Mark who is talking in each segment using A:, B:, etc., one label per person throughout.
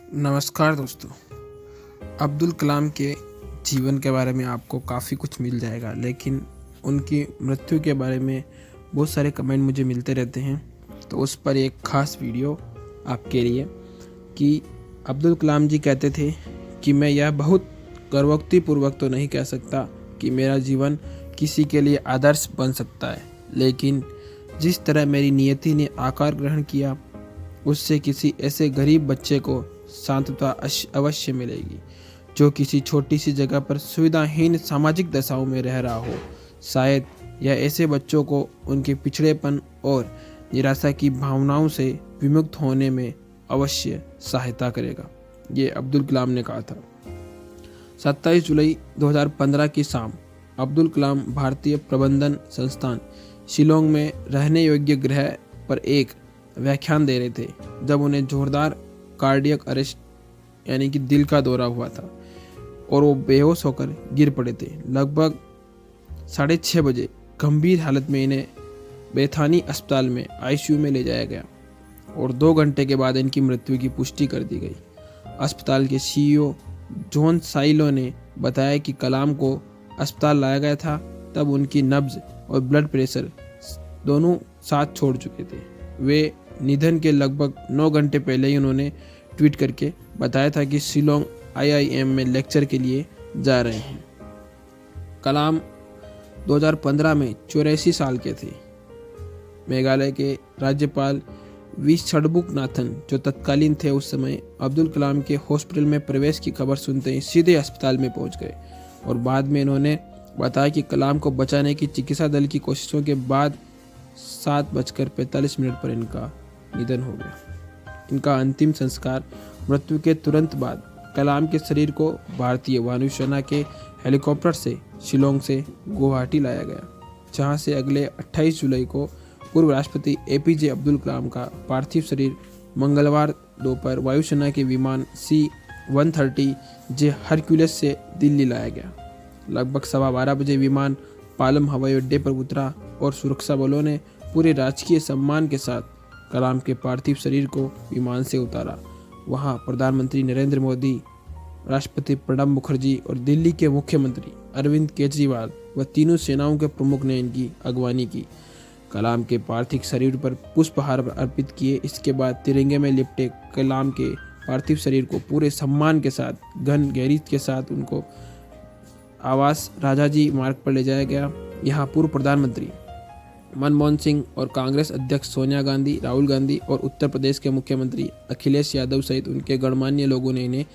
A: नमस्कार दोस्तों। अब्दुल कलाम के जीवन के बारे में आपको काफ़ी कुछ मिल जाएगा, लेकिन उनकी मृत्यु के बारे में बहुत सारे कमेंट मुझे मिलते रहते हैं। तो उस पर एक ख़ास वीडियो आपके लिए कि अब्दुल कलाम जी कहते थे कि मैं यह बहुत गर्वोक्तिपूर्वक तो नहीं कह सकता कि मेरा जीवन किसी के लिए आदर्श बन सकता है, लेकिन जिस तरह मेरी नियति ने आकार ग्रहण किया उससे किसी ऐसे गरीब बच्चे को शांतता अवश्य मिलेगी जो किसी छोटी सी जगह पर सुविधाहीन सामाजिक दशाओं में रह रहा हो। शायद यह ऐसे बच्चों को उनके पिछड़ेपन और निराशा की भावनाओं से विमुक्त होने में अवश्य सहायता करेगा। ये अब्दुल कलाम ने कहा था। 27 जुलाई 2015 की शाम अब्दुल कलाम भारतीय प्रबंधन संस्थान शिलोंग में रहने योग्य ग्रह पर एक व्याख्यान दे रहे थे जब उन्हें जोरदार कार्डियक अरेस्ट यानी कि दिल का दौरा हुआ था और वो बेहोश होकर गिर पड़े थे। लगभग 6:30 बजे गंभीर हालत में इन्हें बेथानी अस्पताल में आईसीयू में ले जाया गया और 2 घंटे के बाद इनकी मृत्यु की पुष्टि कर दी गई। अस्पताल के सीईओ जॉन साइलो ने बताया कि कलाम को अस्पताल लाया गया था तब उनकी नब्ज और ब्लड प्रेशर दोनों साथ छोड़ चुके थे। वे निधन के लगभग 9 घंटे पहले ही उन्होंने ट्वीट करके बताया था कि शिलोंग आईआईएम में लेक्चर के लिए जा रहे हैं। कलाम 2015 में 84 साल के थे। मेघालय के राज्यपाल वी षडमुखनाथन जो तत्कालीन थे उस समय अब्दुल कलाम के हॉस्पिटल में प्रवेश की खबर सुनते ही सीधे अस्पताल में पहुंच गए और बाद में इन्होंने बताया कि कलाम को बचाने की चिकित्सा दल की कोशिशों के बाद 7:45 पर इनका निधन हो गया। इनका अंतिम संस्कार मृत्यु के तुरंत बाद कलाम के शरीर को भारतीय वायुसेना के हेलीकॉप्टर से शिलोंग से गुवाहाटी लाया गया, जहां से अगले 28 जुलाई को पूर्व राष्ट्रपति एपीजे अब्दुल कलाम का पार्थिव शरीर मंगलवार दोपहर वायुसेना के विमान C-130 जे हरक्यूलिस से दिल्ली लाया गया। लगभग 12:15 बजे विमान पालम हवाई अड्डे पर उतरा और सुरक्षा बलों ने पूरे राजकीय सम्मान के साथ कलाम के पार्थिव शरीर को विमान से उतारा। वहां प्रधानमंत्री नरेंद्र मोदी, राष्ट्रपति प्रणब मुखर्जी और दिल्ली के मुख्यमंत्री अरविंद केजरीवाल व तीनों सेनाओं के प्रमुख ने इनकी अगवानी की। कलाम के पार्थिव शरीर पर पुष्पहार अर्पित किए। इसके बाद तिरंगे में लिपटे कलाम के पार्थिव शरीर को पूरे सम्मान के साथ घन गहरी के साथ उनको आवास राजाजी मार्ग पर ले जाया गया। यहाँ पूर्व प्रधानमंत्री मनमोहन सिंह और कांग्रेस अध्यक्ष सोनिया गांधी, राहुल गांधी और उत्तर प्रदेश के मुख्यमंत्री अखिलेश यादव सहित उनके गणमान्य लोगों ने इन्हें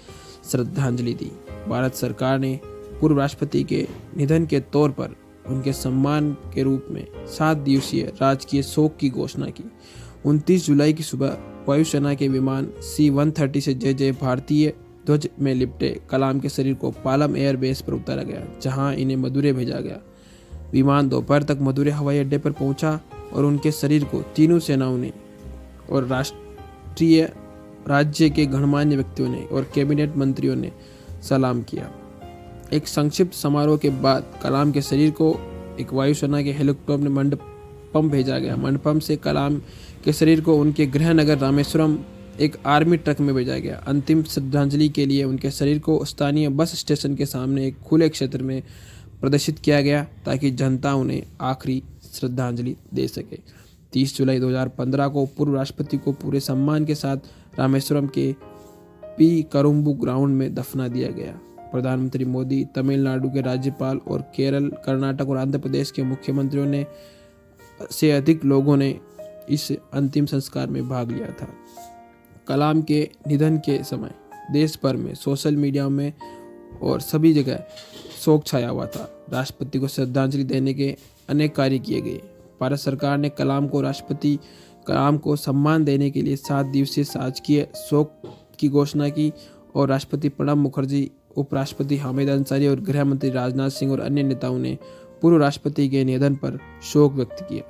A: श्रद्धांजलि दी। भारत सरकार ने पूर्व राष्ट्रपति के निधन के तौर पर उनके सम्मान के रूप में 7 दिवसीय राजकीय शोक की घोषणा की। 29 जुलाई की सुबह वायुसेना के विमान C-130 से जय भारतीय ध्वज में लिपटे कलाम के शरीर को पालम एयरबेस पर उतारा गया, जहां इन्हें मदुरै भेजा गया। विमान दोपहर तक मदुरै हवाई अड्डे पर पहुंचा और उनके शरीर को तीनों सेनाओं ने और राष्ट्रीय राज्य के गणमान्य व्यक्तियों ने और कैबिनेट मंत्रियों ने सलाम किया। एक संक्षिप्त समारोह के बाद कलाम के शरीर को एक वायुसेना के हेलीकॉप्टर में मंडपम भेजा गया। मंडपम से कलाम के शरीर को उनके गृह नगर रामेश्वरम एक आर्मी ट्रक में भेजा गया। अंतिम श्रद्धांजलि के लिए उनके शरीर को स्थानीय बस स्टेशन के सामने एक खुले क्षेत्र में प्रदर्शित किया गया ताकि जनता उन्हें आखिरी श्रद्धांजलि दे सके। 30 जुलाई 2015 को पूर्व राष्ट्रपति को पूरे सम्मान के साथ रामेश्वरम के पी करुम्बू ग्राउंड में दफना दिया गया। प्रधानमंत्री मोदी, तमिलनाडु के राज्यपाल और केरल, कर्नाटक और आंध्र प्रदेश के मुख्यमंत्रियों ने से अधिक लोगों ने इस अंतिम संस्कार में भाग लिया था। कलाम के निधन के समय देश भर में सोशल मीडिया में और सभी जगह शोक छाया हुआ था। राष्ट्रपति को श्रद्धांजलि देने के अनेक कार्य किए गए। भारत सरकार ने राष्ट्रपति कलाम को सम्मान देने के लिए 7 दिवसीय राजकीय शोक की घोषणा की और राष्ट्रपति प्रणब मुखर्जी, उपराष्ट्रपति हामिद अंसारी और गृह मंत्री राजनाथ सिंह और अन्य नेताओं ने पूर्व राष्ट्रपति के निधन पर शोक व्यक्त किया।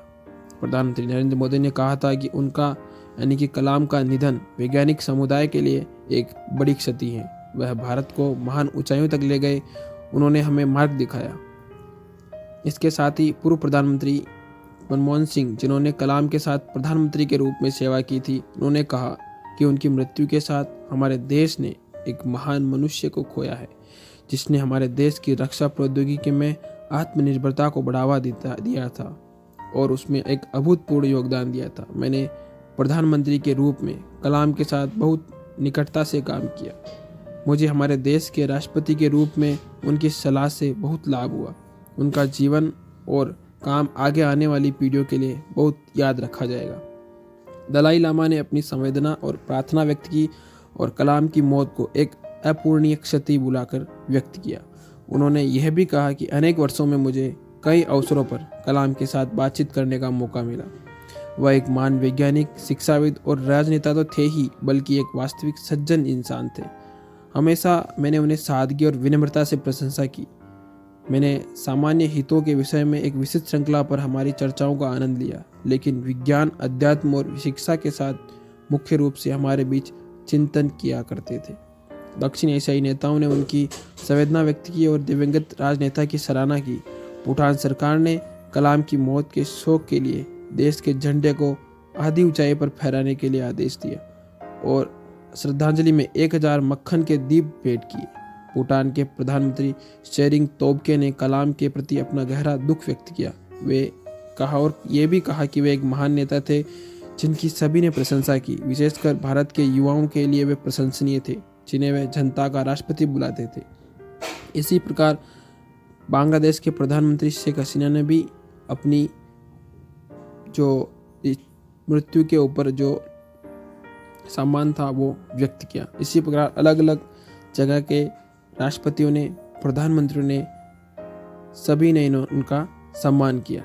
A: प्रधानमंत्री नरेंद्र मोदी ने कहा था कि उनका यानी कि कलाम का निधन वैज्ञानिक समुदाय के लिए एक बड़ी क्षति है। वह भारत को महान ऊंचाइयों तक ले गए, उन्होंने हमें मार्ग दिखाया। इसके साथ ही पूर्व प्रधानमंत्री मनमोहन सिंह, जिन्होंने कलाम के साथ प्रधानमंत्री के रूप में सेवा की थी, उन्होंने कहा कि कि उनकी मृत्यु के साथ हमारे देश ने एक महान मनुष्य को खोया है, जिसने हमारे देश की रक्षा प्रौद्योगिकी में आत्मनिर्भरता को बढ़ावा दिया था और उसमें एक अभूतपूर्व योगदान दिया था। मैंने प्रधानमंत्री के रूप में कलाम के साथ बहुत निकटता से काम किया। मुझे हमारे देश के राष्ट्रपति के रूप में उनकी सलाह से बहुत लाभ हुआ। उनका जीवन और काम आगे आने वाली पीढ़ियों के लिए बहुत याद रखा जाएगा। दलाई लामा ने अपनी संवेदना और प्रार्थना व्यक्त की और कलाम की मौत को एक अपूर्णीय क्षति बुलाकर व्यक्त किया। उन्होंने यह भी कहा कि अनेक वर्षों में मुझे कई अवसरों पर कलाम के साथ बातचीत करने का मौका मिला। वह एक महान वैज्ञानिक, शिक्षाविद और राजनेता तो थे ही, बल्कि एक वास्तविक सज्जन इंसान थे। हमेशा मैंने उन्हें सादगी और विनम्रता से प्रशंसा की। मैंने सामान्य हितों के विषय में एक विशिष्ट श्रृंखला पर हमारी चर्चाओं का आनंद लिया, लेकिन विज्ञान, अध्यात्म और शिक्षा के साथ मुख्य रूप से हमारे बीच चिंतन किया करते थे। दक्षिण एशियाई नेताओं ने उनकी संवेदना व्यक्त की और दिवंगत राजनेता की सराहना की। भूटान सरकार ने कलाम की मौत के शोक के लिए देश के झंडे को आधी ऊंचाई पर फहराने के लिए आदेश दिया और श्रद्धांजलि में 1000 मक्खन के दीप भेंट किए। भूटान के प्रधानमंत्री शेरिंग तोब्गे ने कलाम के प्रति अपना गहरा दुख व्यक्त किया। वे कहा और ये भी कहा कि वे एक महान नेता थे जिनकी सभी ने प्रशंसा की। विशेषकर भारत के युवाओं के लिए वे प्रशंसनीय थे, जिन्हें वे जनता का राष्ट्रपति बुलाते थे। इसी प्रकार बांग्लादेश के प्रधानमंत्री शेख हसीना ने भी अपनी जो मृत्यु के ऊपर जो सम्मान था वो व्यक्त किया। इसी प्रकार अलग अलग जगह के राष्ट्रपतियों ने, प्रधानमंत्रियों ने, सभी ने उनका सम्मान किया।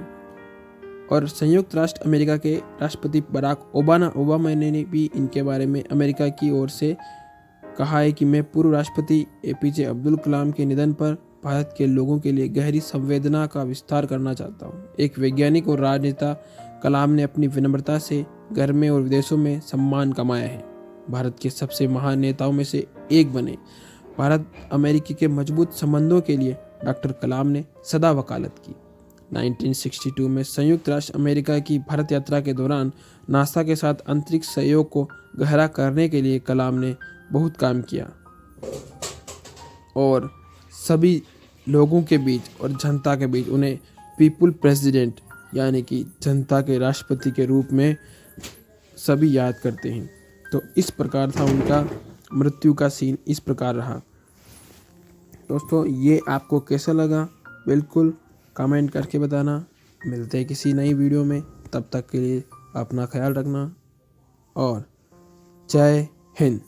A: और संयुक्त राष्ट्र अमेरिका के राष्ट्रपति बराक ओबामा ने भी इनके बारे में अमेरिका की ओर से कहा है कि मैं पूर्व राष्ट्रपति एपीजे अब्दुल कलाम के निधन पर भारत के लोगों के लिए गहरी संवेदना का विस्तार करना चाहता हूँ। एक वैज्ञानिक और राजनेता, कलाम ने अपनी विनम्रता से घर में और विदेशों में सम्मान कमाया है। भारत के सबसे महान नेताओं में से एक बने। भारत अमेरिका के मजबूत संबंधों के लिए डॉक्टर कलाम ने सदा वकालत की। 1962 में संयुक्त राष्ट्र अमेरिका की भारत यात्रा के दौरान नासा के साथ अंतरिक्ष सहयोग को गहरा करने के लिए कलाम ने बहुत काम किया और सभी लोगों के बीच और जनता के बीच उन्हें पीपुल प्रेसिडेंट यानी कि जनता के राष्ट्रपति के रूप में सभी याद करते हैं। तो इस प्रकार था उनका मृत्यु का सीन, इस प्रकार रहा। दोस्तों ये आपको कैसा लगा बिल्कुल कमेंट करके बताना। मिलते हैं किसी नई वीडियो में, तब तक के लिए अपना ख्याल रखना और जय हिंद।